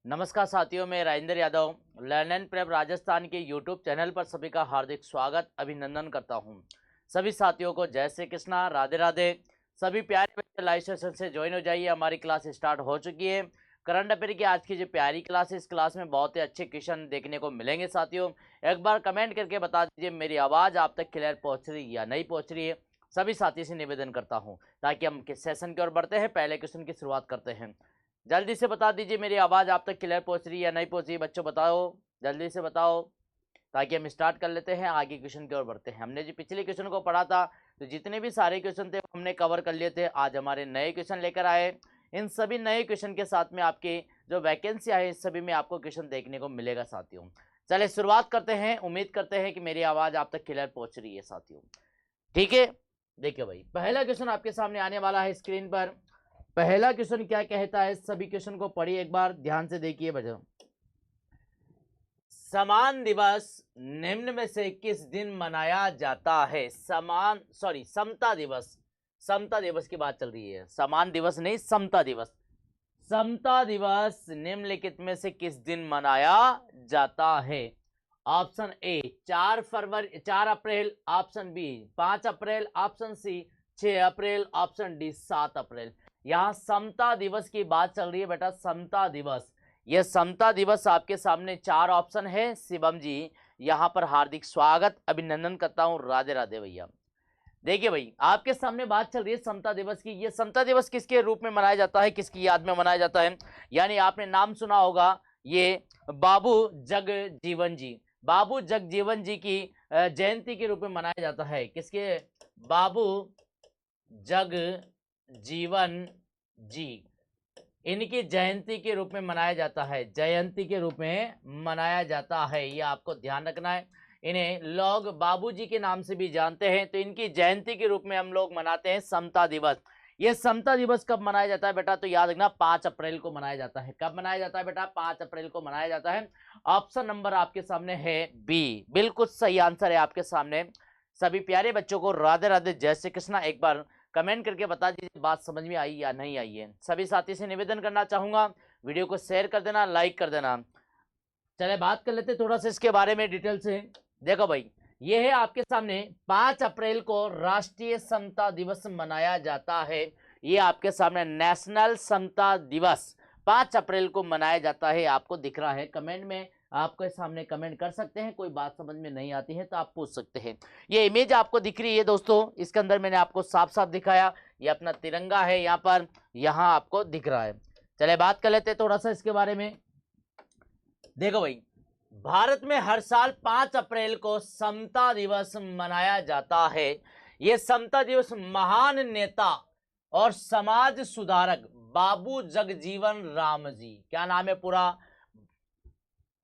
नमस्कार साथियों, मैं Rajendra Yadav learn and prep Rajasthan के यूट्यूब चैनल पर सभी का हार्दिक स्वागत अभिनंदन करता हूं। सभी साथियों को जय श्री कृष्णा, राधे राधे। सभी प्यारे बच्चे लाइव सेशन से ज्वाइन हो जाइए, हमारी क्लास स्टार्ट हो चुकी है। करंट अफेयर की आज की जो प्यारी क्लास है, इस क्लास में बहुत ही अच्छे क्वेश्चन देखने को मिलेंगे। साथियों एक बार कमेंट करके बता दीजिए मेरी आवाज़ आप तक क्लियर पहुँच रही या नहीं पहुँच रही है। सभी साथी से निवेदन करता हूँ ताकि हम सेशन की ओर बढ़ते हैं। पहले क्वेश्चन की शुरुआत करते हैं। जल्दी से बता दीजिए मेरी आवाज़ आप तक क्लियर पहुंच रही है या नहीं पहुंच रही है। बच्चों बताओ, जल्दी से बताओ ताकि हम स्टार्ट कर लेते हैं, आगे क्वेश्चन की ओर बढ़ते हैं। हमने जो पिछले क्वेश्चन को पढ़ा था तो जितने भी सारे क्वेश्चन थे हमने कवर कर लिए थे। आज हमारे नए क्वेश्चन लेकर आए। इन सभी नए क्वेश्चन के साथ में आपके जो वैकेंसी है इस सभी में आपको क्वेश्चन देखने को मिलेगा। साथियों चले शुरुआत करते हैं। उम्मीद करते हैं कि मेरी आवाज़ आप तक क्लियर पहुंच रही है। साथियों ठीक है, देखिए भाई पहला क्वेश्चन आपके सामने आने वाला है स्क्रीन पर। पहला क्वेश्चन क्या कहता है, सभी क्वेश्चन को पढ़िए एक बार ध्यान से देखिए बच्चों। समान दिवस निम्न में से किस दिन मनाया जाता है? समता दिवस। समता दिवस की बात चल रही है, समान दिवस नहीं, समता दिवस। समता दिवस निम्नलिखित में से किस दिन मनाया जाता है? ऑप्शन ए 4 अप्रैल, ऑप्शन बी 5 अप्रैल, ऑप्शन सी 6 अप्रैल, ऑप्शन डी 7 अप्रैल। यहाँ समता दिवस की बात चल रही है बेटा, समता दिवस। यह समता दिवस आपके सामने 4 ऑप्शन है। शिवम जी यहाँ पर हार्दिक स्वागत अभिनंदन करता हूँ, राधे राधे भैया। देखिए भाई आपके सामने बात चल रही है समता दिवस की। ये समता दिवस किसके रूप में मनाया जाता है, किसकी याद में मनाया जाता है? यानी आपने नाम सुना होगा, ये बाबू जगजीवन जी, बाबू जगजीवन जी की जयंती के रूप में मनाया जाता है। किसके? बाबू जगजीवन जी, इनकी जयंती के रूप में मनाया जाता है। जयंती के रूप में मनाया जाता है, ये आपको ध्यान रखना है। इन्हें लोग बाबूजी के नाम से भी जानते हैं, तो इनकी जयंती के रूप में हम लोग मनाते हैं समता दिवस। ये समता दिवस कब मनाया जाता है बेटा? तो याद रखना 5 अप्रैल को मनाया जाता है। कब मनाया जाता है बेटा? 5 अप्रैल को मनाया जाता है। ऑप्शन नंबर आपके सामने है बी, बिल्कुल सही आंसर है आपके सामने। सभी प्यारे बच्चों को राधे राधे, जय श्री कृष्णा। एक बार कमेंट करके बता दीजिए बात समझ में आई या नहीं आई है। सभी साथी से निवेदन करना चाहूंगा वीडियो को शेयर कर देना, लाइक कर देना। चले बात कर लेते थोड़ा सा इसके बारे में डिटेल से। देखो भाई ये है आपके सामने 5 अप्रैल को राष्ट्रीय समता दिवस मनाया जाता है। ये आपके सामने नेशनल समता दिवस 5 अप्रैल को मनाया जाता है। आपको दिख रहा है, कमेंट में आपके सामने कमेंट कर सकते हैं। कोई बात समझ में नहीं आती है तो आप पूछ सकते हैं। ये इमेज आपको दिख रही है दोस्तों, इसके अंदर मैंने आपको साफ साफ दिखाया, ये अपना तिरंगा है यहाँ पर, यहाँ आपको दिख रहा है। चले बात कर लेते हैं थोड़ा सा इसके बारे में। देखो भाई भारत में हर साल 5 अप्रैल को समता दिवस मनाया जाता है। यह समता दिवस महान नेता और समाज सुधारक बाबू जगजीवन राम जी, क्या नाम है पूरा?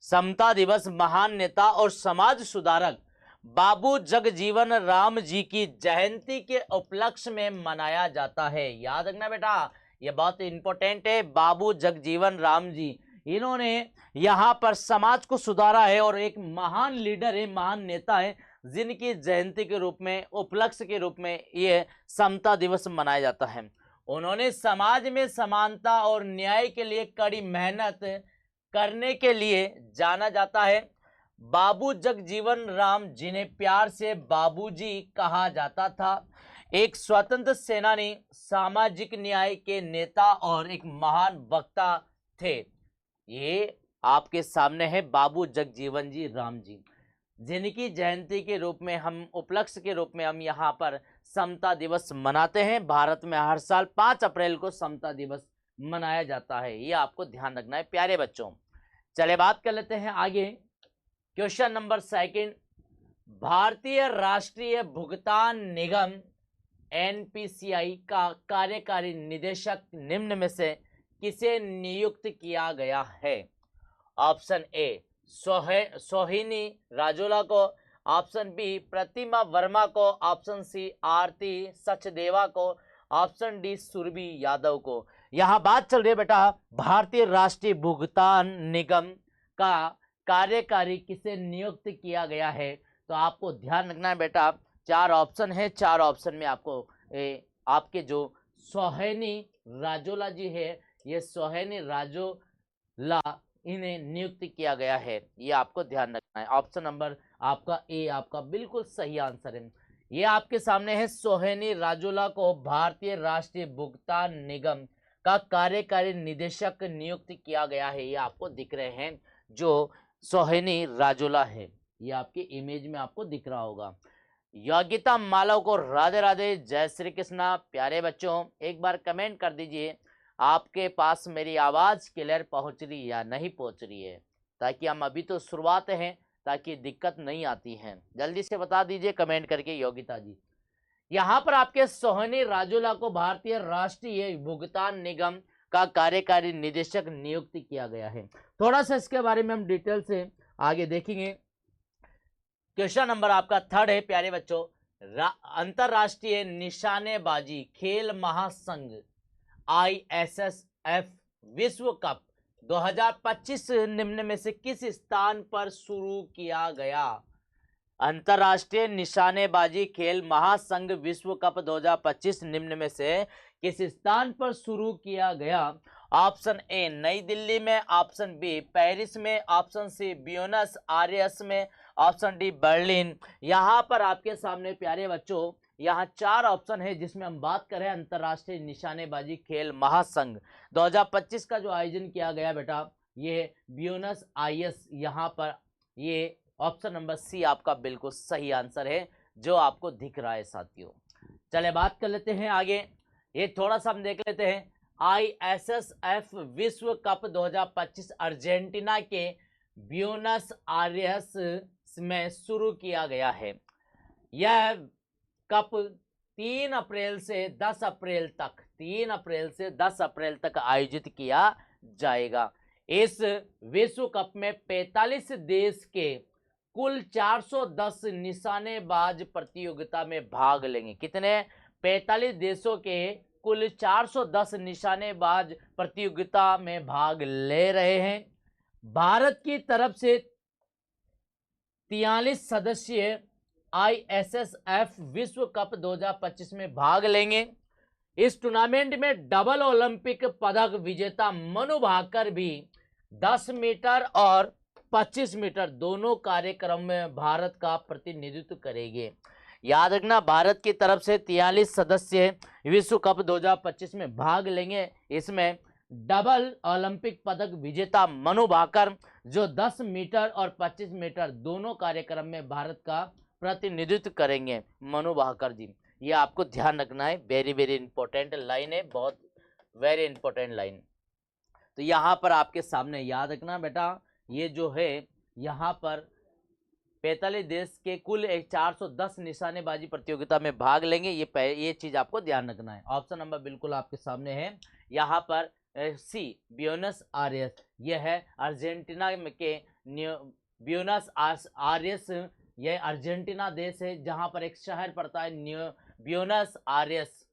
समता दिवस महान नेता और समाज सुधारक बाबू जगजीवन राम जी की जयंती के उपलक्ष्य में मनाया जाता है। याद रखना बेटा, यह बहुत इंपॉर्टेंट है। बाबू जगजीवन राम जी, इन्होंने यहाँ पर समाज को सुधारा है और एक महान लीडर है, महान नेता है, जिनकी जयंती के रूप में, उपलक्ष्य के रूप में ये समता दिवस मनाया जाता है। उन्होंने समाज में समानता और न्याय के लिए कड़ी मेहनत करने के लिए जाना जाता है। बाबू जगजीवन राम, जिन्हें प्यार से बाबूजी कहा जाता था, एक स्वतंत्र सेनानी, सामाजिक न्याय के नेता और एक महान वक्ता थे। ये आपके सामने है बाबू जगजीवन जी राम जी, जिनकी जयंती के रूप में हम, उपलक्ष्य के रूप में हम यहाँ पर समता दिवस मनाते हैं। भारत में हर साल 5 अप्रैल को समता दिवस मनाया जाता है, ये आपको ध्यान रखना है प्यारे बच्चों। चले बात कर लेते हैं आगे। क्वेश्चन नंबर 2, भारतीय राष्ट्रीय भुगतान निगम एनपीसीआई का कार्यकारी निदेशक निम्न में से किसे नियुक्त किया गया है? ऑप्शन ए सोहिनी राजोला को, ऑप्शन बी प्रतिमा वर्मा को, ऑप्शन सी आरती सचदेवा को, ऑप्शन डी सुरभि यादव को। यहाँ बात चल रही है बेटा भारतीय राष्ट्रीय भुगतान निगम का कार्यकारी किसे नियुक्त किया गया है। तो आपको ध्यान रखना है बेटा, 4 ऑप्शन है, 4 ऑप्शन में आपको आपके जो सोहिनी राजोला जी है, ये सोहिनी राजोला इन्हें नियुक्त किया गया है, ये आपको ध्यान रखना है। ऑप्शन नंबर आपका ए आपका बिल्कुल सही आंसर है। ये आपके सामने है, सोहिनी राजोला को भारतीय राष्ट्रीय भुगतान निगम का कार्यकारी निदेशक नियुक्त किया गया है। ये आपको दिख रहे हैं जो सोहिनी राजोला है, ये आपकी इमेज में आपको दिख रहा होगा। योग्यता मालव को राधे राधे, जय श्री कृष्णा। प्यारे बच्चों एक बार कमेंट कर दीजिए आपके पास मेरी आवाज क्लियर पहुंच रही या नहीं पहुंच रही है, ताकि हम अभी तो शुरुआत हैं, ताकि दिक्कत नहीं आती है। जल्दी से बता दीजिए कमेंट करके योगिता जी। यहाँ पर आपके सोहिनी राजोला को भारतीय राष्ट्रीय भुगतान निगम का कार्यकारी निदेशक नियुक्त किया गया है। थोड़ा सा इसके बारे में हम डिटेल से आगे देखेंगे। क्वेश्चन नंबर आपका थर्ड है प्यारे बच्चों, अंतरराष्ट्रीय निशानेबाजी खेल महासंघ ISSF विश्व कप 2025 निम्न में से किस स्थान पर शुरू किया गया? अंतरराष्ट्रीय निशानेबाजी खेल महासंघ विश्व कप 2025 निम्न में से किस स्थान पर शुरू किया गया? ऑप्शन ए नई दिल्ली में, ऑप्शन बी पेरिस में, ऑप्शन सी ब्यूनस आयर्स में, ऑप्शन डी बर्लिन। यहाँ पर आपके सामने प्यारे बच्चों यहाँ 4 ऑप्शन है, जिसमें हम बात करें अंतरराष्ट्रीय निशानेबाजी खेल महासंघ 2025 का जो आयोजन किया गया बेटा, ये ब्यूनस आयर्स, यहाँ पर ये ऑप्शन नंबर सी आपका बिल्कुल सही आंसर है, जो आपको दिख रहा है साथियों। चले बात कर लेते हैं आगे, ये थोड़ा सा हम देख लेते हैं। ISSF विश्व कप 2025 अर्जेंटीना के ब्यूनस आयर्स में शुरू किया गया है। यह कप 3 अप्रैल से 10 अप्रैल तक 3 अप्रैल से 10 अप्रैल तक आयोजित किया जाएगा। इस विश्व कप में 45 देश के कुल 410 निशानेबाज प्रतियोगिता में भाग लेंगे। कितने? 45 देशों के कुल 410 निशानेबाज प्रतियोगिता में भाग ले रहे हैं। भारत की तरफ से 43 सदस्य ISSF विश्व कप 2025 में भाग लेंगे। इस टूर्नामेंट में डबल ओलंपिक पदक विजेता मनु भाकर भी 10 मीटर और 25 मीटर दोनों कार्यक्रम में भारत का प्रतिनिधित्व करेंगे। याद रखना, भारत की तरफ से 43 सदस्य विश्व कप 2025 में भाग लेंगे। इसमें डबल ओलंपिक पदक विजेता मनु भाकर जो 10 मीटर और 25 मीटर दोनों कार्यक्रम में भारत का प्रतिनिधित्व करेंगे, मनु भाकर जी। ये आपको ध्यान रखना है, वेरी वेरी इंपॉर्टेंट लाइन है, बहुत वेरी इंपॉर्टेंट लाइन। तो यहाँ पर आपके सामने याद रखना बेटा, ये जो है यहाँ पर 45 देश के कुल 410 निशानेबाजी प्रतियोगिता में भाग लेंगे। ये चीज आपको ध्यान रखना है। ऑप्शन नंबर बिल्कुल आपके सामने है, यहाँ पर सी ब्यूनस आयर्स, यह है अर्जेंटीना के ब्यूनस आयर्स, यह अर्जेंटीना देश है, जहां पर एक शहर पड़ता है ब्यूनस आयर्स,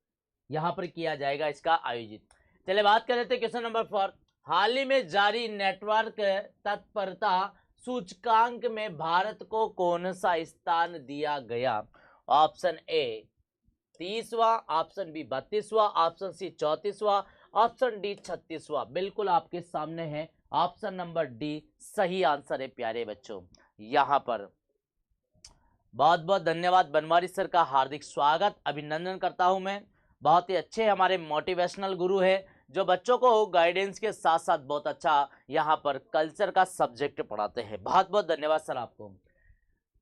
यहाँ पर किया जाएगा इसका आयोजित। चलिए बात कर लेते हैं क्वेश्चन नंबर 4। हाल ही में जारी नेटवर्क तत्परता सूचकांक में भारत को कौन सा स्थान दिया गया? ऑप्शन ए 30वां, ऑप्शन बी 32वां, ऑप्शन सी 34वां, ऑप्शन डी 36वां। बिल्कुल आपके सामने है, ऑप्शन नंबर डी सही आंसर है प्यारे बच्चों। यहाँ पर बहुत बहुत धन्यवाद, बनवारी सर का हार्दिक स्वागत अभिनंदन करता हूं मैं। बहुत ही अच्छे हमारे मोटिवेशनल गुरु है, जो बच्चों को गाइडेंस के साथ साथ बहुत अच्छा यहाँ पर कल्चर का सब्जेक्ट पढ़ाते हैं। बहुत बहुत धन्यवाद सर आपको।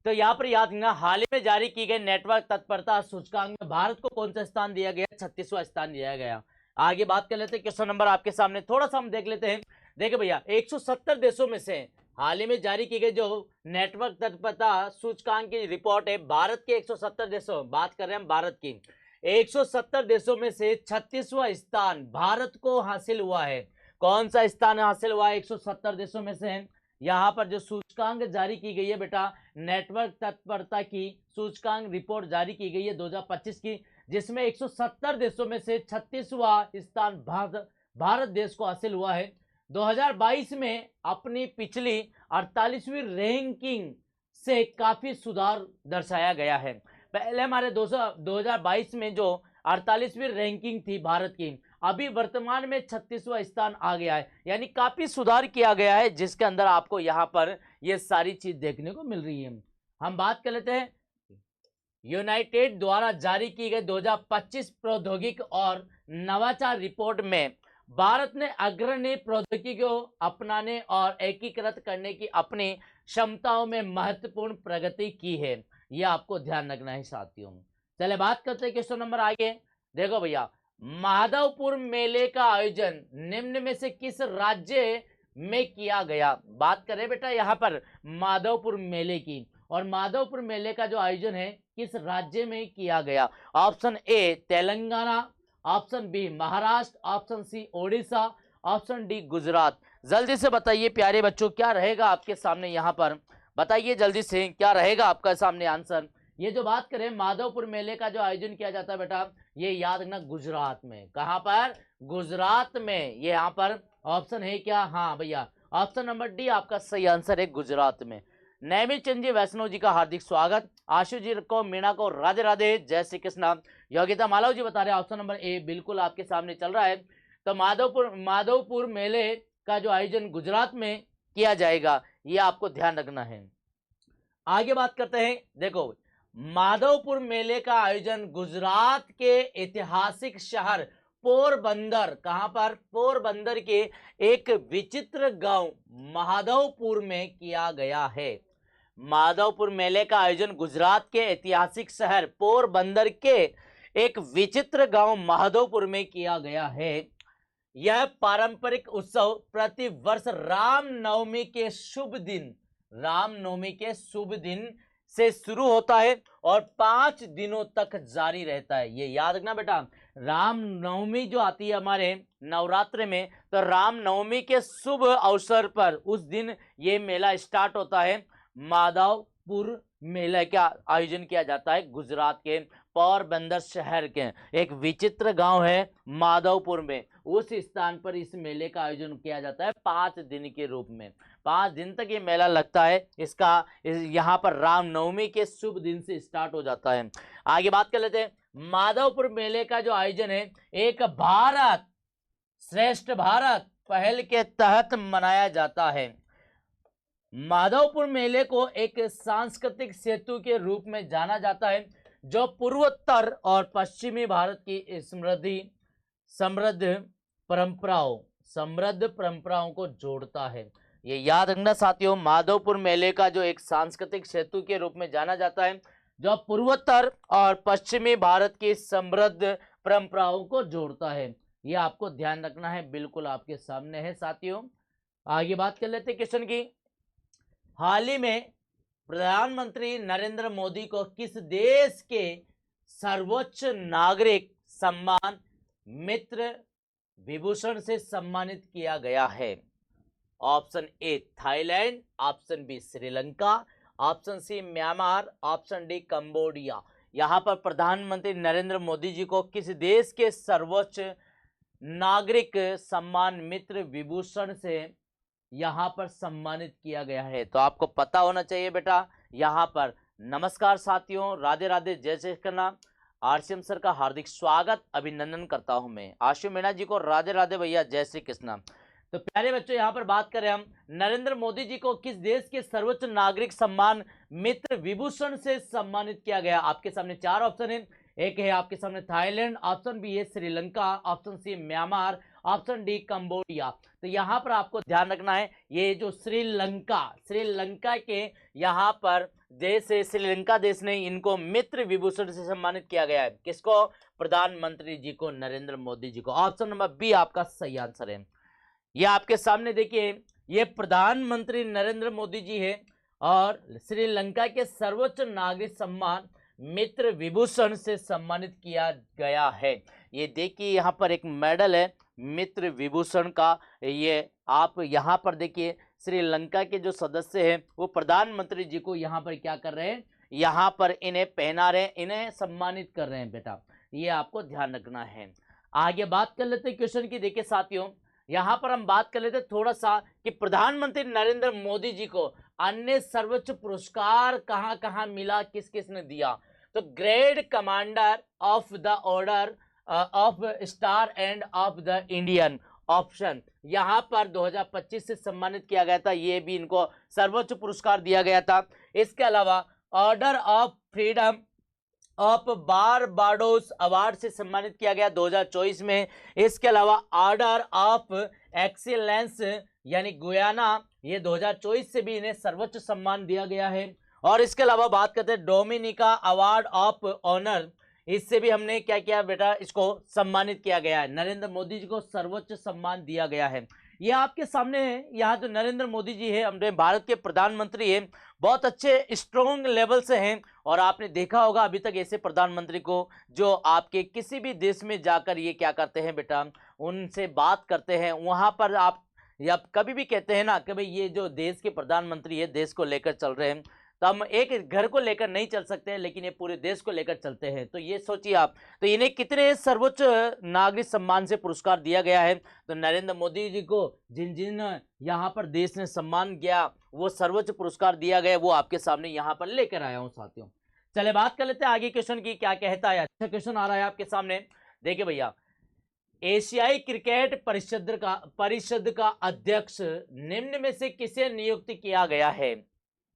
तो यहाँ पर याद रखना, हाल ही में जारी की गई नेटवर्क तत्परता सूचकांक में भारत को कौन सा स्थान दिया गया? 36वां स्थान दिया गया। आगे बात कर लेते हैं, क्वेश्चन नंबर आपके सामने थोड़ा सा हम देख लेते हैं। देखिए भैया, 170 देशों में से हाल ही में जारी की गई जो नेटवर्क तत्परता सूचकांक की रिपोर्ट है, भारत के 170 देशों, बात कर रहे हैं हम भारत की, 170 देशों में से 36वां स्थान भारत को हासिल हुआ है। कौन सा स्थान हासिल हुआ है 170 देशों में से? यहाँ पर जो सूचकांक जारी की गई है बेटा, नेटवर्क तत्परता की सूचकांक रिपोर्ट जारी की गई है 2025 की, जिसमें 170 देशों में से 36वां स्थान भारत देश को हासिल हुआ है। 2022 में अपनी पिछली 48वीं रैंकिंग से काफी सुधार दर्शाया गया है। पहले हमारे 2022 में जो 48वीं रैंकिंग थी भारत की, अभी वर्तमान में 36वां स्थान आ गया है, यानी काफी सुधार किया गया है, जिसके अंदर आपको यहाँ पर ये सारी चीज देखने को मिल रही है। हम बात कर लेते हैं यूनाइटेड द्वारा जारी की गई 2025 प्रौद्योगिकी और नवाचार रिपोर्ट में भारत ने अग्रणी प्रौद्योगिकी को अपनाने और एकीकृत करने की अपनी क्षमताओं में महत्वपूर्ण प्रगति की है। यह आपको ध्यान रखना है साथियों। चले बात करते हैं क्वेश्चन नंबर आगे। देखो भैया, माधवपुर मेले का आयोजन निम्न में से किस राज्य में किया गया? बात करें बेटा यहाँ पर माधवपुर मेले की, और माधवपुर मेले का जो आयोजन है किस राज्य में किया गया? Option A Telangana, option B Maharashtra, option C Odisha, option D Gujarat. जल्दी से बताइए प्यारे बच्चों, क्या रहेगा आपके सामने यहाँ पर? बताइए जल्दी से, क्या रहेगा आपका सामने आंसर? ये जो बात करें माधवपुर मेले का जो आयोजन किया जाता है बेटा, ये याद रखना गुजरात में। कहां पर? गुजरात में। ये यहाँ पर ऑप्शन है क्या? हाँ भैया, ऑप्शन नंबर डी आपका सही आंसर है, गुजरात में। नैमित चंद जी वैष्णव जी का हार्दिक स्वागत, आशु जी को, मीणा को राधे राधे, जय श्री कृष्ण। योगिता मालव जी बता रहे हैं ऑप्शन नंबर ए बिल्कुल आपके सामने चल रहा है। तो माधवपुर मेले का जो आयोजन गुजरात में किया जाएगा, ये आपको ध्यान रखना है। आगे बात करते हैं। देखो, माधवपुर मेले का आयोजन गुजरात के ऐतिहासिक शहर पोरबंदर, कहां पर? पोरबंदर के एक विचित्र गांव माधवपुर में किया गया है। माधवपुर मेले का आयोजन गुजरात के ऐतिहासिक शहर पोरबंदर के एक विचित्र गांव माधवपुर में किया गया है। यह पारंपरिक उत्सव प्रति वर्ष रामनवमी के शुभ दिन से शुरू होता है और 5 दिनों तक जारी रहता है। ये याद रखना बेटा, रामनवमी जो आती है हमारे नवरात्र में, तो रामनवमी के शुभ अवसर पर उस दिन ये मेला स्टार्ट होता है। माधवपुर मेला का आयोजन किया जाता है गुजरात के पोरबंदर शहर के एक विचित्र गांव है माधवपुर में, उस स्थान पर इस मेले का आयोजन किया जाता है 5 दिन के रूप में। 5 दिन तक ये मेला लगता है। यहाँ पर रामनवमी के शुभ दिन से स्टार्ट हो जाता है। आगे बात कर लेते हैं। माधवपुर मेले का जो आयोजन है एक भारत श्रेष्ठ भारत पहल के तहत मनाया जाता है। माधवपुर मेले को एक सांस्कृतिक सेतु के रूप में जाना जाता है, जो पूर्वोत्तर और पश्चिमी भारत की समृद्ध परंपराओं को जोड़ता है। ये याद रखना साथियों, माधवपुर मेले का जो एक सांस्कृतिक सेतु के रूप में जाना जाता है, जो पूर्वोत्तर और पश्चिमी भारत की समृद्ध परंपराओं को जोड़ता है। ये आपको ध्यान रखना है, बिल्कुल आपके सामने है साथियों। आगे बात कर लेते हैं क्वेश्चन की। हाल ही में प्रधानमंत्री नरेंद्र मोदी को किस देश के सर्वोच्च नागरिक सम्मान मित्र विभूषण से सम्मानित किया गया है? Option A Thailand, option B Sri Lanka, option C Myanmar, option D Cambodia. यहाँ पर प्रधानमंत्री नरेंद्र मोदी जी को किस देश के सर्वोच्च नागरिक सम्मान मित्र विभूषण से यहाँ पर सम्मानित किया गया है? तो आपको पता होना चाहिए बेटा। यहाँ पर नमस्कार साथियों, राधे राधे, जय श्री कृष्ण। आरसीएम सर का हार्दिक स्वागत, अभिनंदन करता हूं मैं। आशु मीणा जी को राधे राधे भैया, जय श्री कृष्ण। तो प्यारे बच्चों, यहाँ पर बात करें हम, नरेंद्र मोदी जी को किस देश के सर्वोच्च नागरिक सम्मान मित्र विभूषण से सम्मानित किया गया? आपके सामने 4 ऑप्शन है। एक है आपके सामने थाईलैंड, ऑप्शन बी है Sri Lanka, option C Myanmar, option D Cambodia. तो यहाँ पर आपको ध्यान रखना है, ये जो श्रीलंका के यहाँ पर देश है, श्रीलंका देश ने इनको मित्र विभूषण से सम्मानित किया गया है। किसको? प्रधानमंत्री जी को, नरेंद्र मोदी जी को। ऑप्शन नंबर बी आपका सही आंसर है। ये आपके सामने देखिए, ये प्रधानमंत्री नरेंद्र मोदी जी है और श्रीलंका के सर्वोच्च नागरिक सम्मान मित्र विभूषण से सम्मानित किया गया है। ये देखिए यहाँ पर एक मेडल है मित्र विभूषण का। ये आप यहाँ पर देखिए, श्रीलंका के जो सदस्य हैं वो प्रधानमंत्री जी को यहाँ पर क्या कर रहे हैं? यहाँ पर इन्हें पहना रहे हैं, इन्हें सम्मानित कर रहे हैं बेटा। ये आपको ध्यान रखना है। आगे बात कर लेते हैं क्वेश्चन की। देखिए साथियों, यहाँ पर हम बात कर लेते हैं थोड़ा सा कि प्रधानमंत्री नरेंद्र मोदी जी को अन्य सर्वोच्च पुरस्कार कहाँ कहाँ मिला, किस किस ने दिया? तो grade commander of the order of star end of the Indian option यहाँ पर 2025 से सम्मानित किया गया था, ये भी इनको सर्वोच्च पुरस्कार दिया गया था। इसके अलावा order of freedom of Barbados award से सम्मानित किया गया 2024 में। इसके अलावा ऑर्डर ऑफ एक्सीलेंस यानी गुयाना, ये 2024 से भी इन्हें सर्वोच्च सम्मान दिया गया है। और इसके अलावा बात करते हैं डोमिनिका अवार्ड ऑफ ऑनर, इससे भी हमने क्या किया बेटा, इसको सम्मानित किया गया है। नरेंद्र मोदी जी को सर्वोच्च सम्मान दिया गया है। ये आपके सामने है, यहाँ जो नरेंद्र मोदी जी है, अपने भारत के प्रधानमंत्री हैं, बहुत अच्छे स्ट्रॉन्ग लेवल से हैं। और आपने देखा होगा अभी तक ऐसे प्रधानमंत्री को जो आपके किसी भी देश में जाकर ये क्या करते हैं बेटा, उनसे बात करते हैं, वहाँ पर आप या कभी भी कहते हैं ना कि भाई ये जो देश के प्रधानमंत्री है देश को लेकर चल रहे हैं, तो हम एक घर को लेकर नहीं चल सकते हैं, लेकिन ये पूरे देश को लेकर चलते हैं। तो ये सोचिए आप, तो इन्हें कितने सर्वोच्च नागरिक सम्मान से पुरस्कार दिया गया है। तो नरेंद्र मोदी जी को जिन जिन यहाँ पर देश ने सम्मान किया, वो सर्वोच्च पुरस्कार दिया गया, वो आपके सामने यहाँ पर लेकर आया हूँ साथियों। चले बात कर लेते हैं आगे क्वेश्चन की, क्या कहता है। अच्छा क्वेश्चन आ रहा है आपके सामने, देखिए भैया, एशियाई क्रिकेट परिषद का अध्यक्ष निम्न में से किसे नियुक्त किया गया है।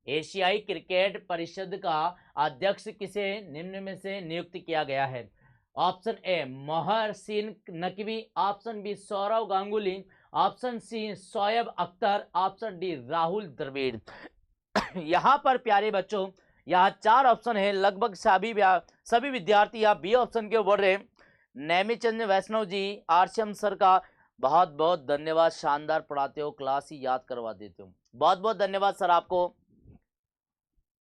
एशियाई क्रिकेट परिषद का अध्यक्ष किसे निम्न में से नियुक्त किया गया है। Option A Mohsin Naqvi, option B Sourav Ganguly, option C Shoaib Akhtar, option D Rahul Dravid. यहाँ पर प्यारे बच्चों, यहाँ 4 ऑप्शन है, लगभग सभी विद्यार्थी यहाँ बी ऑप्शन के बढ़ रहे हैं। नेमीचंद वैष्णव जी, आरसीएम सर का बहुत बहुत धन्यवाद, शानदार पढ़ाते हो, क्लास ही याद करवा देते हो, बहुत बहुत धन्यवाद सर आपको।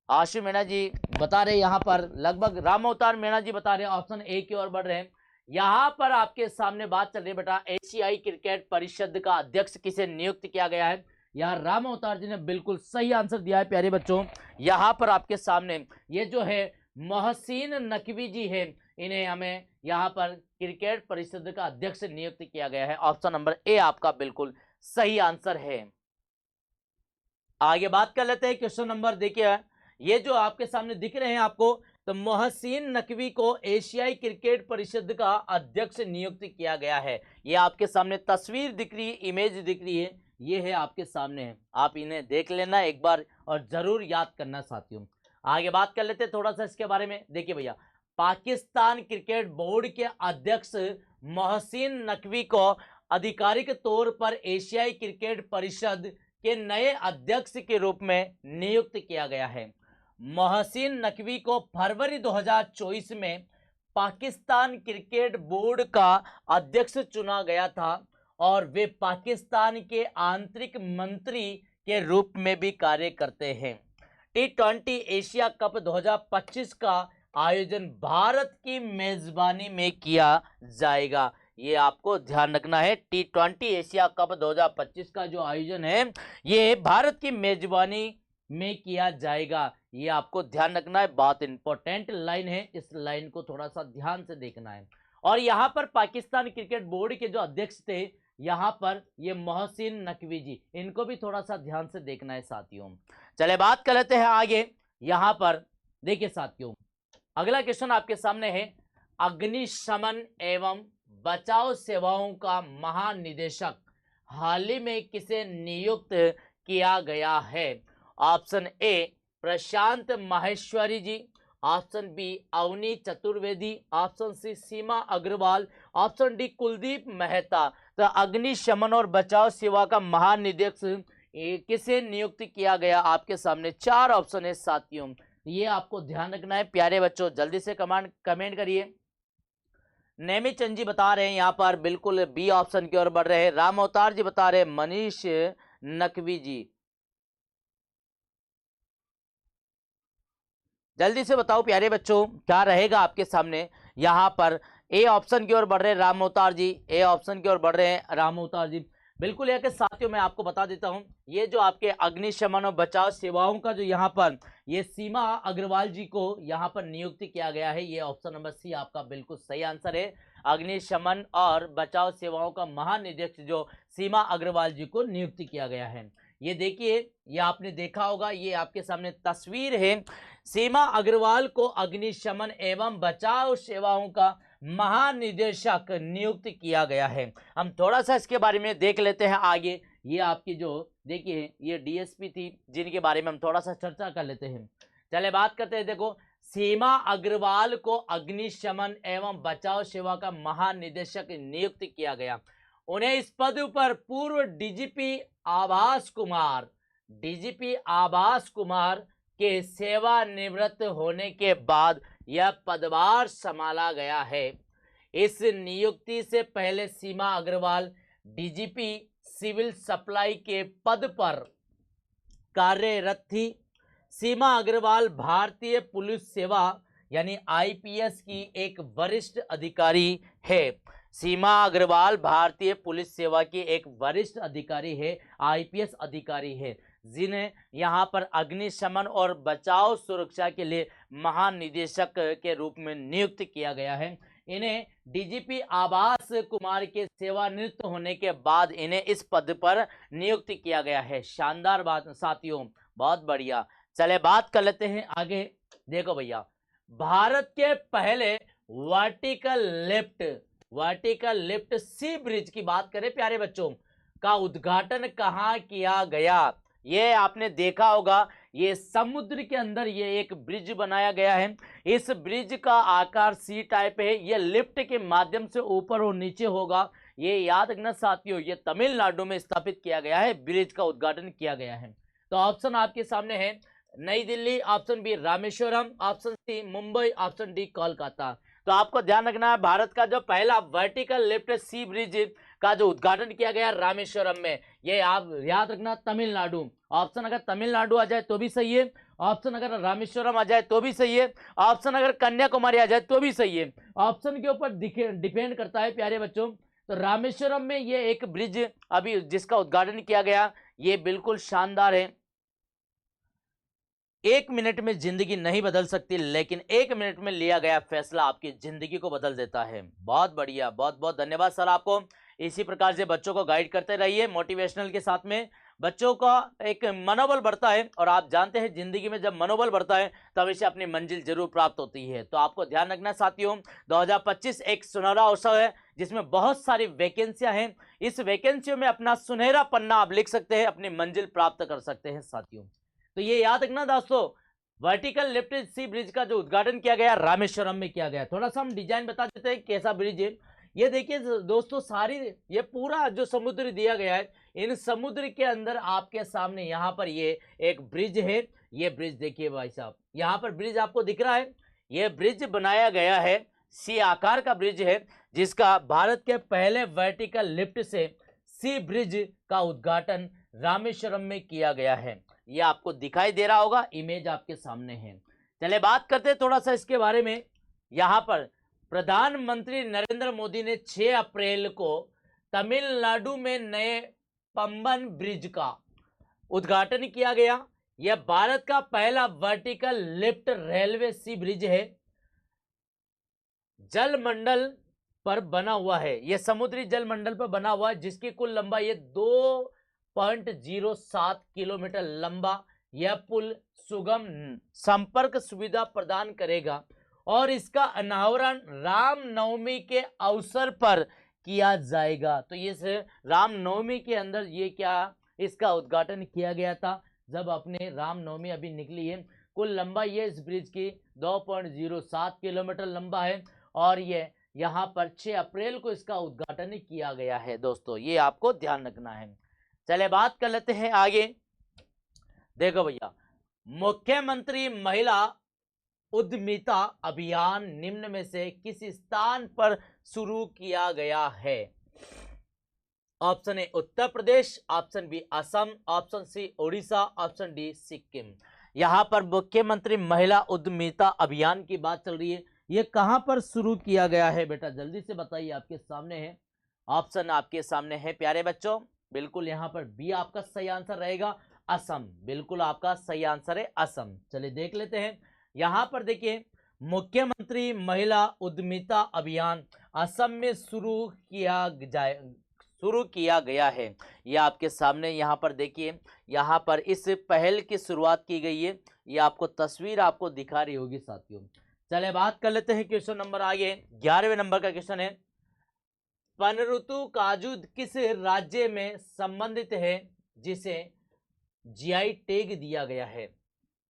आशु मीणा जी बता रहे यहाँ पर, लगभग राम अवतार मीणा जी बता रहे ऑप्शन ए की ओर बढ़ रहे हैं। यहाँ पर आपके सामने बात चल रही है बेटा, एशियाई क्रिकेट परिषद का अध्यक्ष किसे नियुक्त किया गया है। यहाँ राम अवतार जी ने बिल्कुल सही आंसर दिया है प्यारे बच्चों। यहाँ पर आपके सामने ये जो है मोहसिन नकवी जी है, इन्हें हमें यहाँ पर क्रिकेट परिषद का अध्यक्ष नियुक्त किया गया है। ऑप्शन नंबर ए आपका बिल्कुल सही आंसर है। आगे बात कर लेते हैं क्वेश्चन नंबर, देखिए ये जो आपके सामने दिख रहे हैं आपको, तो मोहसिन नकवी को एशियाई क्रिकेट परिषद का अध्यक्ष नियुक्त किया गया है। ये आपके सामने तस्वीर दिख रही है, इमेज दिख रही है, ये है आपके सामने है, आप इन्हें देख लेना एक बार और जरूर याद करना साथियों। आगे बात कर लेते हैं थोड़ा सा इसके बारे में। देखिए भैया, पाकिस्तान क्रिकेट बोर्ड के अध्यक्ष मोहसिन नकवी को आधिकारिक तौर पर एशियाई क्रिकेट परिषद के नए अध्यक्ष के रूप में नियुक्त किया गया है। मोहसिन नकवी को फरवरी 2024 में पाकिस्तान क्रिकेट बोर्ड का अध्यक्ष चुना गया था और वे पाकिस्तान के आंतरिक मंत्री के रूप में भी कार्य करते हैं। T20 एशिया कप 2025 का आयोजन भारत की मेजबानी में किया जाएगा। ये आपको ध्यान रखना है, T20 एशिया कप 2025 का जो आयोजन है ये भारत की मेजबानी में किया जाएगा। ये आपको ध्यान रखना है, बहुत इंपॉर्टेंट लाइन है, इस लाइन को थोड़ा सा ध्यान से देखना है। और यहाँ पर पाकिस्तान क्रिकेट बोर्ड के जो अध्यक्ष थे यहाँ पर ये मोहसिन नकवी जी, इनको भी थोड़ा सा ध्यान से देखना है साथियों। चले बात कर लेते हैं आगे। यहाँ पर देखिए साथियों, अगला क्वेश्चन आपके सामने है, अग्निशमन एवं बचाव सेवाओं का महानिदेशक हाल ही में किसे नियुक्त किया गया है। Option A Prashant Maheshwari ji, option B Avani Chaturvedi, option C Seema Agarwal, option D Kuldeep Mehta. तो अग्निशमन और बचाव सेवा का महानिदेशक किसे नियुक्त किया गया, आपके सामने 4 ऑप्शन है साथियों, ये आपको ध्यान रखना है प्यारे बच्चों। जल्दी से कमेंट करिए। नेमीचंद जी बता रहे हैं यहाँ पर बिल्कुल बी ऑप्शन की ओर बढ़ रहे हैं। राम अवतार जी बता रहे हैं मनीष नकवी जी। जल्दी से बताओ प्यारे बच्चों क्या रहेगा आपके सामने। यहाँ पर ए ऑप्शन की ओर बढ़ रहे हैं राम अवतार जी, ए ऑप्शन की ओर बढ़ रहे हैं राम अवतार जी। बिल्कुल है साथियों, मैं आपको बता देता हूं, ये जो आपके अग्निशमन और बचाव सेवाओं का जो यहाँ पर ये सीमा अग्रवाल जी को यहाँ पर नियुक्त किया गया है, ये ऑप्शन नंबर सी आपका बिल्कुल सही आंसर है। अग्निशमन और बचाव सेवाओं का महानिदेशक जो सीमा अग्रवाल जी को नियुक्त किया गया है। ये देखिए, ये आपने देखा होगा, ये आपके सामने तस्वीर है। सीमा अग्रवाल को अग्निशमन एवं बचाव सेवाओं का महानिदेशक नियुक्त किया गया है। हम थोड़ा सा इसके बारे में देख लेते हैं आगे। ये आपकी जो देखिए ये डीएसपी थी जिनके बारे में हम थोड़ा सा चर्चा कर लेते हैं। चले बात करते हैं। देखो, सीमा अग्रवाल को अग्निशमन एवं बचाव सेवा का महानिदेशक नियुक्त किया गया। उन्हें इस पद पर पूर्व डीजीपी आभास कुमार के सेवानिवृत्त होने के बाद यह पदभार संभाला गया है। इस नियुक्ति से पहले सीमा अग्रवाल डीजीपी सिविल सप्लाई के पद पर कार्यरत थी। सीमा अग्रवाल भारतीय पुलिस सेवा यानी आईपीएस की एक वरिष्ठ अधिकारी है। सीमा अग्रवाल भारतीय पुलिस सेवा की एक वरिष्ठ अधिकारी है, आईपीएस अधिकारी है, जिन्हें यहाँ पर अग्निशमन और बचाव सुरक्षा के लिए महानिदेशक के रूप में नियुक्त किया गया है। इन्हें डीजीपी आभास कुमार के सेवानिवृत्त होने के बाद इन्हें इस पद पर नियुक्त किया गया है। शानदार बात साथियों, बहुत बढ़िया। चले बात कर लेते हैं आगे। देखो भैया, भारत के पहले वर्टिकल लिफ्ट सी ब्रिज की बात करें प्यारे बच्चों, का उद्घाटन कहाँ किया गया? ये आपने देखा होगा, ये समुद्र के अंदर ये एक ब्रिज बनाया गया है। इस ब्रिज का आकार सी टाइप है। ये लिफ्ट के माध्यम से ऊपर और नीचे होगा। ये याद रखना साथियों, ये तमिलनाडु में स्थापित किया गया है, ब्रिज का उद्घाटन किया गया है। तो ऑप्शन आपके सामने है New Delhi, option B Rameswaram, option C Mumbai, option D Kolkata. तो आपको ध्यान रखना है, भारत का जो पहला वर्टिकल लिफ्ट सी ब्रिज का जो उद्घाटन किया गया रामेश्वरम में, ये आप याद रखना तमिलनाडु। ऑप्शन अगर तमिलनाडु आ जाए तो भी सही है, ऑप्शन अगर रामेश्वरम आ जाए तो भी सही है, ऑप्शन अगर कन्याकुमारी आ जाए तो भी सही है। ऑप्शन के ऊपर डिपेंड करता है प्यारे बच्चों। तो रामेश्वरम में ये एक ब्रिज अभी जिसका उद्घाटन किया गया, ये बिल्कुल शानदार है। 1 मिनट में जिंदगी नहीं बदल सकती, लेकिन 1 मिनट में लिया गया फैसला आपकी जिंदगी को बदल देता है। बहुत बढ़िया, बहुत बहुत धन्यवाद सर आपको। इसी प्रकार से बच्चों को गाइड करते रहिए मोटिवेशनल के साथ में, बच्चों का एक मनोबल बढ़ता है। और आप जानते हैं जिंदगी में जब मनोबल बढ़ता है तब इसे अपनी मंजिल जरूर प्राप्त होती है। तो आपको ध्यान रखना साथियों, 2025 एक सुनहरा अवसर है जिसमें बहुत सारी वैकेंसियां हैं। इस वैकेंसियों में अपना सुनहरा पन्ना आप लिख सकते हैं, अपनी मंजिल प्राप्त कर सकते हैं साथियों। तो ये याद रखना दोस्तों, वर्टिकल लिफ्ट सी ब्रिज का जो उद्घाटन किया गया रामेश्वरम में किया गया। थोड़ा सा हम डिजाइन बता देते हैं कैसा ब्रिज है। ये देखिए दोस्तों, सारी ये पूरा जो समुद्र दिया गया है, इन समुद्र के अंदर आपके सामने यहाँ पर ये एक ब्रिज है। ये ब्रिज देखिए भाई साहब, यहाँ पर ब्रिज आपको दिख रहा है। ये ब्रिज बनाया गया है, सी आकार का ब्रिज है, जिसका भारत के पहले वर्टिकल लिफ्ट से सी ब्रिज का उद्घाटन रामेश्वरम में किया गया है। ये आपको दिखाई दे रहा होगा, इमेज आपके सामने है। चले बात करते हैं थोड़ा सा इसके बारे में। यहाँ पर प्रधानमंत्री नरेंद्र मोदी ने 6 अप्रैल को तमिलनाडु में नए पंबन ब्रिज का उद्घाटन किया गया। यह भारत का पहला वर्टिकल लिफ्ट रेलवे सी ब्रिज है, जलमंडल पर बना हुआ है। यह समुद्री जलमंडल पर बना हुआ है, जिसकी कुल लंबाई है 2.07 किलोमीटर लंबा। यह पुल सुगम संपर्क सुविधा प्रदान करेगा और इसका अनावरण रामनवमी के अवसर पर किया जाएगा। तो ये रामनवमी के अंदर ये क्या इसका उद्घाटन किया गया था, जब अपने रामनवमी अभी निकली है। कुल लंबाई है इस ब्रिज की 2.07 किलोमीटर लंबा है और ये यहाँ पर 6 अप्रैल को इसका उद्घाटन किया गया है। दोस्तों ये आपको ध्यान रखना है। चले बात कर लेते हैं आगे। देखो भैया, मुख्यमंत्री महिला उद्यमिता अभियान निम्न में से किस स्थान पर शुरू किया गया है? Option A Uttar Pradesh, option B Assam, option C Odisha, option D Sikkim. यहाँ पर मुख्यमंत्री महिला उद्यमिता अभियान की बात चल रही है। ये कहां पर शुरू किया गया है बेटा, जल्दी से बताइए, आपके सामने है। ऑप्शन आपके सामने है प्यारे बच्चों, बिल्कुल यहाँ पर बी आपका सही आंसर रहेगा, असम। बिल्कुल आपका सही आंसर है असम। चलिए देख लेते हैं। यहाँ पर देखिए, मुख्यमंत्री महिला उद्यमिता अभियान असम में शुरू किया गया है। यह आपके सामने यहाँ पर देखिए, यहाँ पर इस पहल की शुरुआत की गई है। ये आपको तस्वीर आपको दिखा रही होगी साथियों। चले बात कर लेते हैं क्वेश्चन नंबर आगे। 11वें नंबर का क्वेश्चन है, पनऋतु काजू किस राज्य में संबंधित है जिसे जीआई टैग दिया गया है?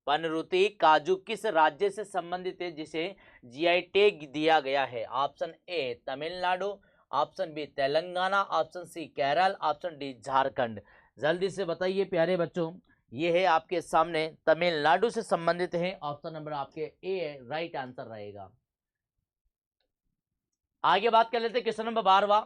पनऋतु काजू किस राज्य से संबंधित है जिसे जीआई टैग दिया गया है? Option A Tamil Nadu, option B Telangana, option C Kerala, option D Jharkhand. जल्दी से बताइए प्यारे बच्चों, ये है आपके सामने तमिलनाडु से संबंधित है। ऑप्शन नंबर आपके ए राइट आंसर रहेगा। आगे बात कर लेते हैं क्वेश्चन नंबर 12वां,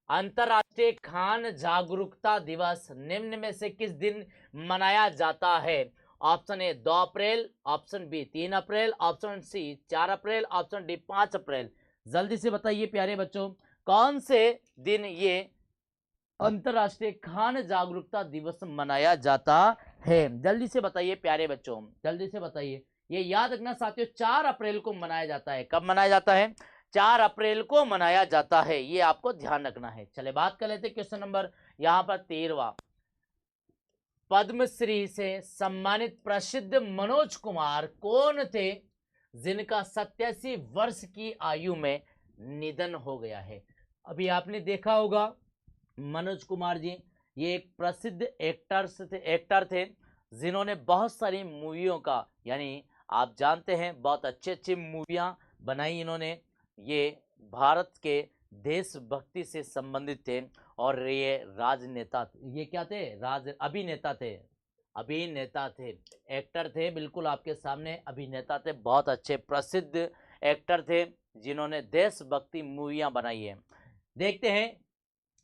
अंतरराष्ट्रीय खान जागरूकता दिवस निम्न में से किस दिन मनाया जाता है? ऑप्शन ए 2 अप्रैल, ऑप्शन बी 3 अप्रैल, ऑप्शन सी 4 अप्रैल, ऑप्शन डी 5 अप्रैल। जल्दी से बताइए प्यारे बच्चों, कौन से दिन ये अंतरराष्ट्रीय खान जागरूकता दिवस मनाया जाता है? जल्दी से बताइए प्यारे बच्चों, जल्दी से बताइए। ये याद रखना साथियों, 4 अप्रैल को मनाया जाता है। कब मनाया जाता है? 4 अप्रैल को मनाया जाता है, ये आपको ध्यान रखना है। चले बात कर लेते हैं क्वेश्चन नंबर यहाँ पर 13वां, पद्मश्री से सम्मानित प्रसिद्ध मनोज कुमार कौन थे जिनका 87 वर्ष की आयु में निधन हो गया है? अभी आपने देखा होगा मनोज कुमार जी, ये एक प्रसिद्ध एक्टर थे जिन्होंने बहुत सारी मूवियों का, यानी आप जानते हैं बहुत अच्छी अच्छी मूवियाँ बनाई इन्होंने। ये भारत के देशभक्ति से संबंधित थे और ये राजनेता, ये क्या थे? अभिनेता थे, एक्टर थे, बिल्कुल आपके सामने अभिनेता थे, बहुत अच्छे प्रसिद्ध एक्टर थे जिन्होंने देशभक्ति मूवियाँ बनाई है। देखते हैं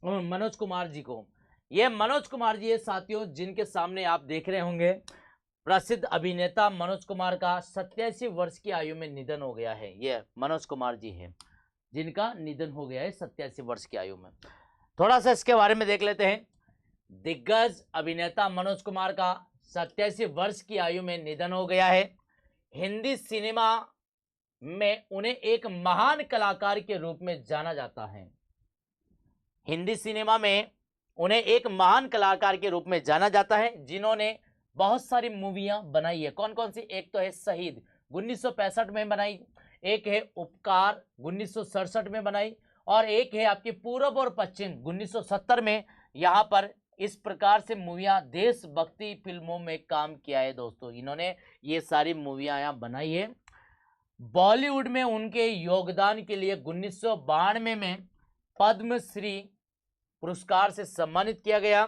मनोज कुमार जी को। ये मनोज कुमार जी है साथियों, जिनके सामने आप देख रहे होंगे प्रसिद्ध अभिनेता मनोज कुमार का 87 वर्ष की आयु में निधन हो गया है। ये मनोज कुमार जी हैं जिनका निधन हो गया है 87 वर्ष की आयु में। थोड़ा सा इसके बारे में देख लेते हैं। दिग्गज अभिनेता मनोज कुमार का 87 वर्ष की आयु में निधन हो गया है। हिंदी सिनेमा में उन्हें एक महान कलाकार के रूप में जाना जाता है। हिंदी सिनेमा में उन्हें एक महान कलाकार के रूप में जाना जाता है, जिन्होंने बहुत सारी मूवियां बनाई है। कौन कौन सी? एक तो है शहीद 1965 में बनाई, एक है उपकार 1967 में बनाई, और एक है आपकी पूरब और पश्चिम 1970 में। यहाँ पर इस प्रकार से मूवियां देशभक्ति फिल्मों में काम किया है दोस्तों, इन्होंने ये सारी मूवियां यहाँ बनाई है। बॉलीवुड में उनके योगदान के लिए 1992 में पद्मश्री पुरस्कार से सम्मानित किया गया,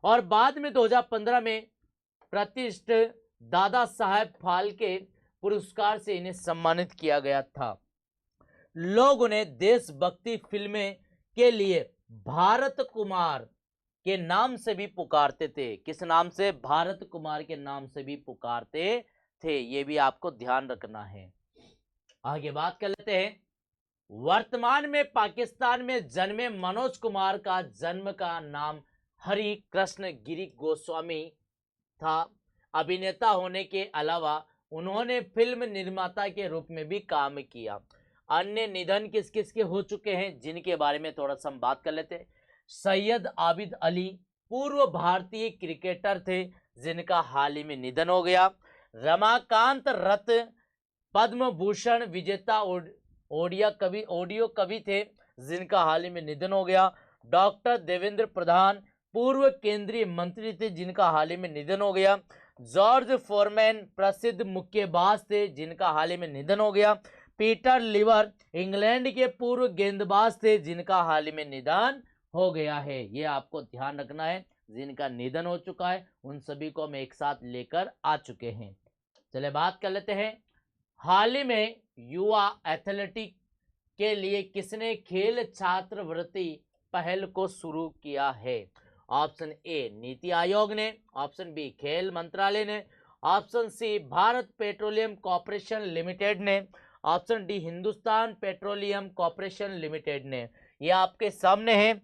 और बाद में 2015 में प्रतिष्ठित दादा साहेब फाल्के पुरस्कार से इन्हें सम्मानित किया गया था। लोग उन्हें देशभक्ति फिल्में के लिए भारत कुमार के नाम से भी पुकारते थे। किस नाम से? भारत कुमार के नाम से भी पुकारते थे, ये भी आपको ध्यान रखना है। आगे बात कर लेते हैं। वर्तमान में पाकिस्तान में जन्मे मनोज कुमार का जन्म का नाम हरि कृष्ण गिरी गोस्वामी था। अभिनेता होने के अलावा उन्होंने फिल्म निर्माता के रूप में भी काम किया। अन्य निधन किस किस के हो चुके हैं जिनके बारे में थोड़ा सा हम बात कर लेते हैं। सैयद आबिद अली पूर्व भारतीय क्रिकेटर थे जिनका हाल ही में निधन हो गया। रमाकांत रत्न पद्म भूषण विजेता ऑडियो कवि थे जिनका हाल ही में निधन हो गया। डॉक्टर देवेंद्र प्रधान पूर्व केंद्रीय मंत्री थे जिनका हाल ही में निधन हो गया। जॉर्ज फोरमैन प्रसिद्ध मुक्केबाज थे जिनका हाल ही में निधन हो गया। पीटर लिवर इंग्लैंड के पूर्व गेंदबाज थे जिनका हाल ही में निधन हो गया है। ये आपको ध्यान रखना है, जिनका निधन हो चुका है उन सभी को हम एक साथ लेकर आ चुके हैं। चले बात कर लेते हैं। हाल ही में युवा एथलेटिक के लिए किसने खेल छात्रवृत्ति पहल को शुरू किया है? ऑप्शन ए नीति आयोग ने, ऑप्शन बी खेल मंत्रालय ने, option C Bharat Petroleum Corporation Limited ने, option D Hindustan Petroleum Corporation Limited ने। ये आपके सामने है।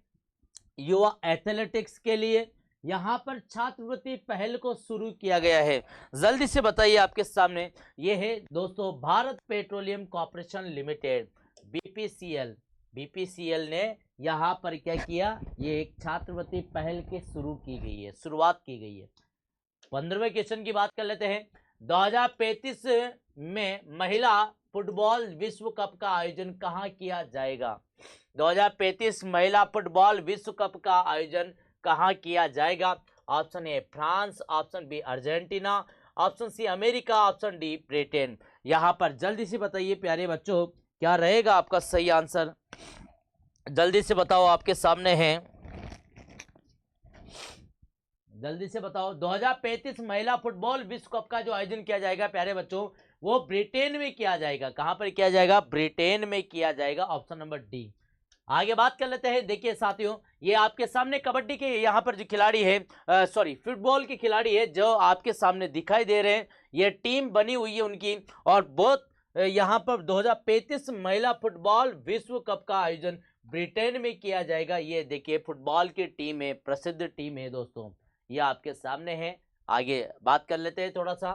युवा एथलेटिक्स के लिए यहाँ पर छात्रवृत्ति पहल को शुरू किया गया है। जल्दी से बताइए, आपके सामने ये है दोस्तों Bharat Petroleum Corporation limited, BPCL ने यहाँ पर क्या किया? ये एक छात्रवृत्ति पहल की शुरुआत की गई है। 15वें क्वेश्चन की बात कर लेते हैं। 2035 में महिला फुटबॉल विश्व कप का आयोजन कहाँ किया जाएगा? 2035 महिला फुटबॉल विश्व कप का आयोजन कहाँ किया जाएगा? Option A France, option B Argentina, option C America, option D Britain. यहां पर जल्दी से बताइए प्यारे बच्चों, क्या रहेगा आपका सही आंसर? जल्दी से बताओ, आपके सामने है, जल्दी से बताओ। 2035 महिला फुटबॉल विश्व कप का जो आयोजन किया जाएगा प्यारे बच्चों, वो ब्रिटेन में किया जाएगा। कहां पर किया जाएगा? ब्रिटेन में किया जाएगा, ऑप्शन नंबर डी। आगे बात कर लेते हैं। देखिए साथियों, ये आपके सामने कबड्डी के यहाँ पर जो खिलाड़ी है, सॉरी फुटबॉल के खिलाड़ी है जो आपके सामने दिखाई दे रहे हैं, ये टीम बनी हुई है उनकी, और बहुत यहाँ पर 2035 महिला फुटबॉल विश्व कप का आयोजन ब्रिटेन में किया जाएगा। ये देखिए फुटबॉल की टीम है, प्रसिद्ध टीम है दोस्तों, ये आपके सामने है। आगे बात कर लेते हैं थोड़ा सा।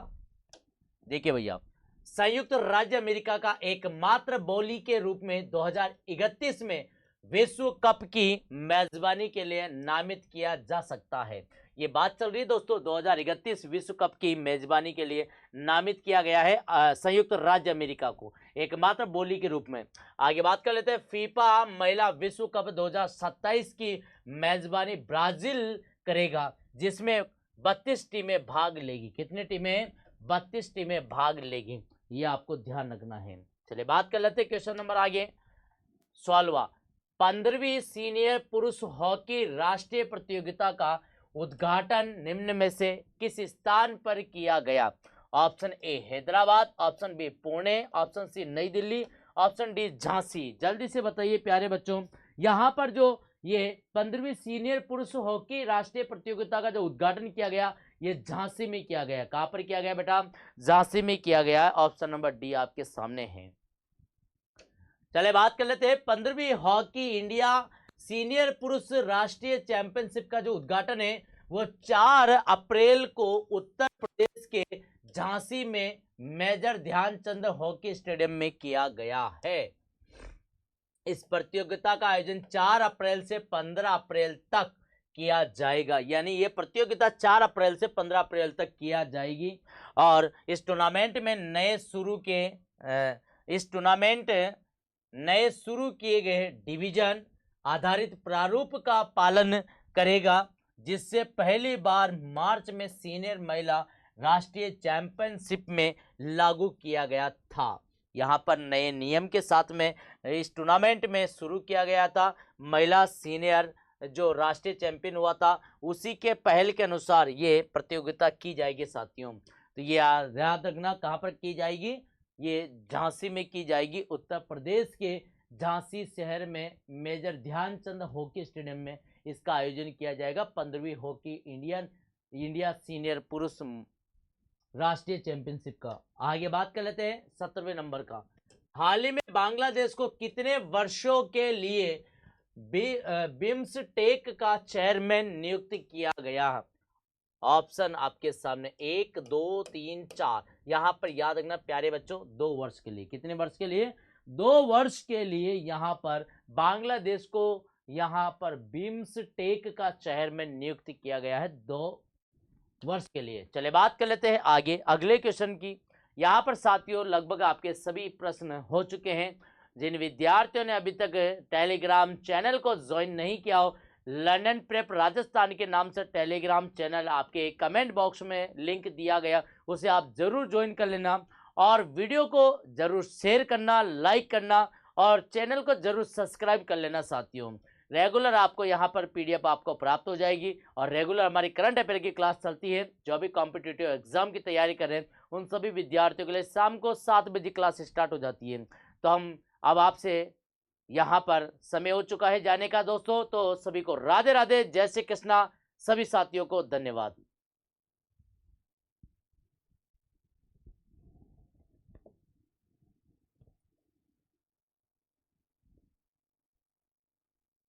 देखिए भैया, संयुक्त राज्य अमेरिका का एकमात्र बोली के रूप में 2031 में विश्व कप की मेजबानी के लिए नामित किया जा सकता है। ये बात चल रही है दोस्तों, 2031 विश्व कप की मेजबानी के लिए नामित किया गया है संयुक्त राज्य अमेरिका को एकमात्र बोली के रूप में। आगे बात कर लेते हैं। फीफा महिला विश्व कप 2027 की मेजबानी ब्राजील करेगा, जिसमें 32 टीमें भाग लेगी। कितनी टीमें? 32 टीमें भाग लेगी, ये आपको ध्यान रखना है। चलिए बात कर लेते हैं क्वेश्चन नंबर आगे 16वां। 15वीं सीनियर पुरुष हॉकी राष्ट्रीय प्रतियोगिता का उद्घाटन निम्न में से किस स्थान पर किया गया? Option A Hyderabad, option B Pune, option C New Delhi, option D Jhansi. जल्दी से बताइए प्यारे बच्चों, यहाँ पर जो ये 15वीं सीनियर पुरुष हॉकी राष्ट्रीय प्रतियोगिता का जो उद्घाटन किया गया, ये झांसी में किया गया। कहां पर किया गया बेटा? झांसी में किया गया। ऑप्शन नंबर डी आपके सामने है। चले बात कर लेते हैं। 15वीं हॉकी इंडिया सीनियर पुरुष राष्ट्रीय चैंपियनशिप का जो उद्घाटन है वो 4 अप्रैल को उत्तर प्रदेश के झांसी में मेजर ध्यानचंद हॉकी स्टेडियम में किया गया है। इस प्रतियोगिता का आयोजन 4 अप्रैल से 15 अप्रैल तक किया जाएगा, यानी ये प्रतियोगिता 4 अप्रैल से 15 अप्रैल तक किया जाएगी। और इस टूर्नामेंट में नए शुरू किए गए डिवीजन आधारित प्रारूप का पालन करेगा, जिससे पहली बार मार्च में सीनियर महिला राष्ट्रीय चैंपियनशिप में लागू किया गया था। यहाँ पर नए नियम के साथ में इस टूर्नामेंट में शुरू किया गया था। महिला सीनियर जो राष्ट्रीय चैंपियन हुआ था, उसी के पहल के अनुसार ये प्रतियोगिता की जाएगी साथियों। तो ये याद रखना, कहाँ पर की जाएगी? ये झांसी में की जाएगी, उत्तर प्रदेश के झांसी शहर में मेजर ध्यानचंद हॉकी स्टेडियम में इसका आयोजन किया जाएगा। 15वीं हॉकी इंडिया सीनियर पुरुष राष्ट्रीय चैंपियनशिप का। आगे बात कर लेते हैं 17वें नंबर का। हाल ही में बांग्लादेश को कितने वर्षों के लिए बिम्सटेक का चेयरमैन नियुक्त किया गया? ऑप्शन आपके सामने 1, 2, 3, 4। यहां पर याद रखना प्यारे बच्चों, 2 वर्ष के लिए। कितने वर्ष के लिए? 2 वर्ष के लिए यहां पर बांग्लादेश को यहां पर बिम्सटेक का चेयरमैन नियुक्त किया गया है 2 वर्ष के लिए। चले बात कर लेते हैं आगे अगले क्वेश्चन की। यहाँ पर साथियों लगभग आपके सभी प्रश्न हो चुके हैं। जिन विद्यार्थियों ने अभी तक टेलीग्राम चैनल को ज्वाइन नहीं किया हो, लर्न प्रेप राजस्थान के नाम से टेलीग्राम चैनल आपके कमेंट बॉक्स में लिंक दिया गया, उसे आप जरूर ज्वाइन कर लेना और वीडियो को जरूर शेयर करना, लाइक करना और चैनल को जरूर सब्सक्राइब कर लेना साथियों। रेगुलर आपको यहाँ पर पीडीएफ आपको प्राप्त हो जाएगी और रेगुलर हमारी करंट अफेयर की क्लास चलती है। जो भी कॉम्पिटिटिव एग्जाम की तैयारी कर रहे हैं उन सभी विद्यार्थियों के लिए शाम को 7 बजे क्लास स्टार्ट हो जाती है। तो हम अब आपसे यहाँ पर समय हो चुका है जाने का दोस्तों। तो सभी को राधे राधे, जय श्री कृष्णा, सभी साथियों को धन्यवाद।